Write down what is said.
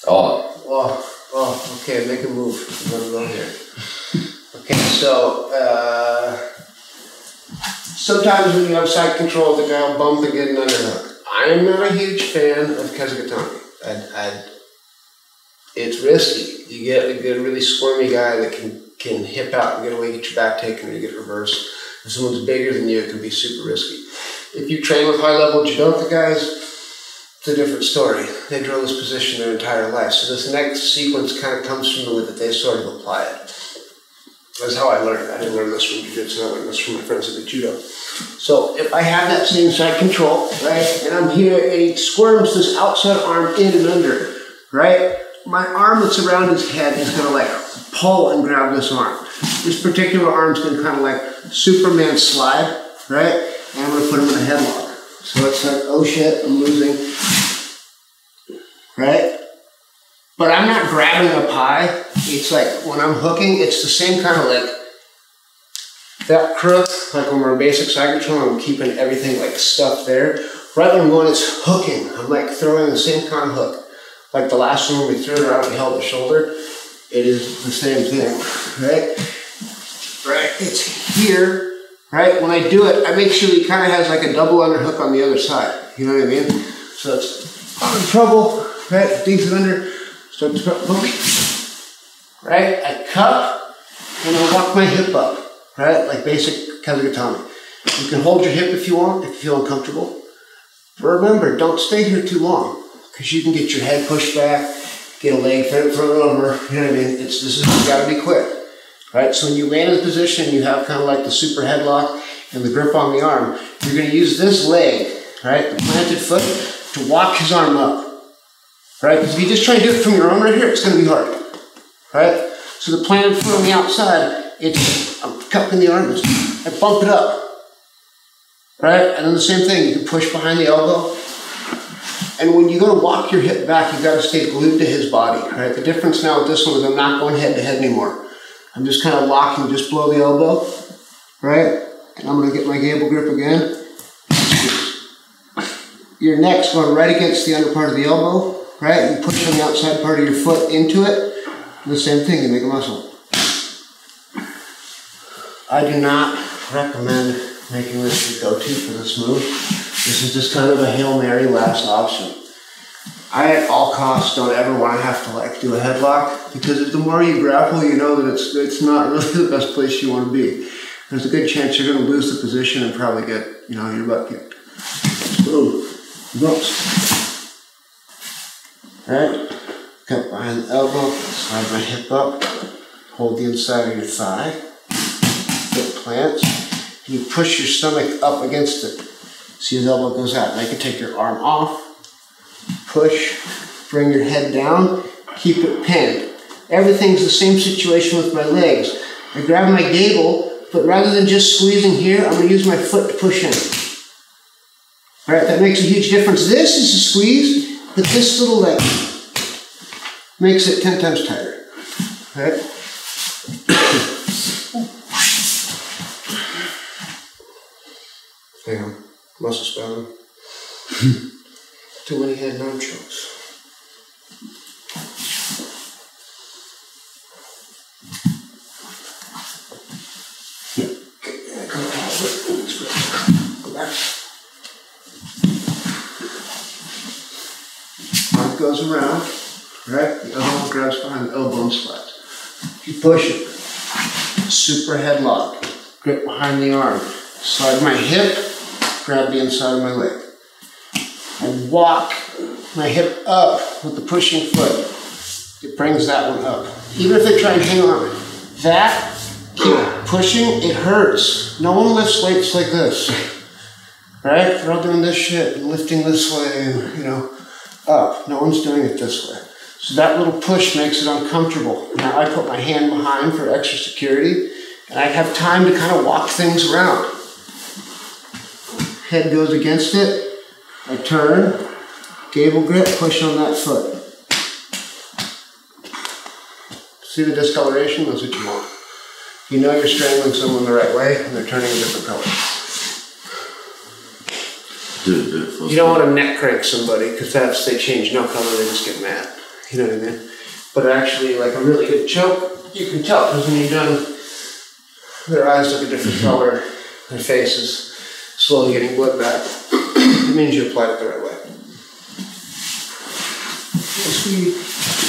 Oh, okay, make a move. I'm gonna go here. Okay, so sometimes when you have side control, the guy will bump and get an underhook. I'm not a huge fan of Kesa Gatame. It's risky. You get a really squirmy guy that can hip out and get away, get your back taken, or you get reversed. If someone's bigger than you, it can be super risky. If you train with high-level Jiu guys, it's a different story. They drill this position their entire life. So this next sequence kind of comes from the way that they sort of apply it. That's how I learned. I didn't learn this from Jiu-Jitsu. I learned this from my friends at the Judo. So if I have that same side control, right, and I'm here and he squirms this outside arm in and under, right, my arm that's around his head is going to like pull and grab this arm. This particular arm's going to kind of like Superman slide, right, and I'm going to put him in a headlock. So it's like, oh shit, I'm losing, right? But I'm not grabbing up high. It's like when I'm hooking, it's the same kind of like that crook, like when we're in basic side control, I'm keeping everything like stuffed there. Right when I'm going, it's hooking. I'm like throwing the same kind of hook. Like the last one when we threw it around and held the shoulder, it is the same thing, right? Right, it's here, right? When I do it, I make sure he kind of has like a double underhook on the other side. You know what I mean? So it's I'm in trouble, right? Digs it under, start to boom, right? I cup, and I walk my hip up, right? Like basic Kasa Gatame. You can hold your hip if you want, if you feel uncomfortable. But remember, don't stay here too long, because you can get your head pushed back, get a leg thrown over, you know what I mean? You gotta be quick, right? So when you land in this position, you have kind of like the super headlock and the grip on the arm. You're gonna use this leg, right, the planted foot, to walk his arm up, right? Because if you just try to do it from your arm right here, it's gonna be hard, right? So the planted foot on the outside, I'm cupping the arm, I bump it up, right? And then the same thing, you can push behind the elbow. And when you go to walk your hip back, you've got to stay glued to his body, right? The difference now with this one is I'm not going head to head anymore. I'm just kind of locking just below the elbow, right? And I'm going to get my gable grip again. Your neck's going right against the under part of the elbow, right? You push on the outside part of your foot into it. And the same thing, you make a muscle. I do not recommend making this your go-to for this move. This is just kind of a Hail Mary last option. I, at all costs, don't ever want to have to like do a headlock, because the more you grapple, you know that it's not really the best place you want to be. There's a good chance you're going to lose the position and probably get, you know, your butt kicked. Boom. Ropes. Alright. Cut behind the elbow, slide my hip up, hold the inside of your thigh, hip plants, and you push your stomach up against it. See, his elbow goes out. Now you can take your arm off, push, bring your head down, keep it pinned. Everything's the same situation with my legs. I grab my gable, but rather than just squeezing here, I'm going to use my foot to push in. All right, that makes a huge difference. This is a squeeze, but this little leg makes it 10 times tighter. All right? Hang on. Muscle spasm. Too many head and arm chokes. Go back. Arm goes around, right? The other one grabs behind the elbow and slides. If you push it, super headlock, grip behind the arm, slide my hip, grab the inside of my leg. I walk my hip up with the pushing foot. It brings that one up. Even if they try and hang on, that, keep pushing, it hurts. No one lifts weights like this, right? They're all doing this shit and lifting this way and, you know, up. No one's doing it this way. So that little push makes it uncomfortable. Now I put my hand behind for extra security, and I have time to kind of walk things around. Head goes against it, I turn, gable grip, push on that foot. See the discoloration? That's what you want. You know you're strangling someone the right way and they're turning a different color. You don't want to neck crank somebody, because they change no color, they just get mad. You know what I mean? But actually, like a really good choke, you can tell because when you're done, their eyes look a different color, their face is slowly getting blood back. It means you applied it the right way. Speed.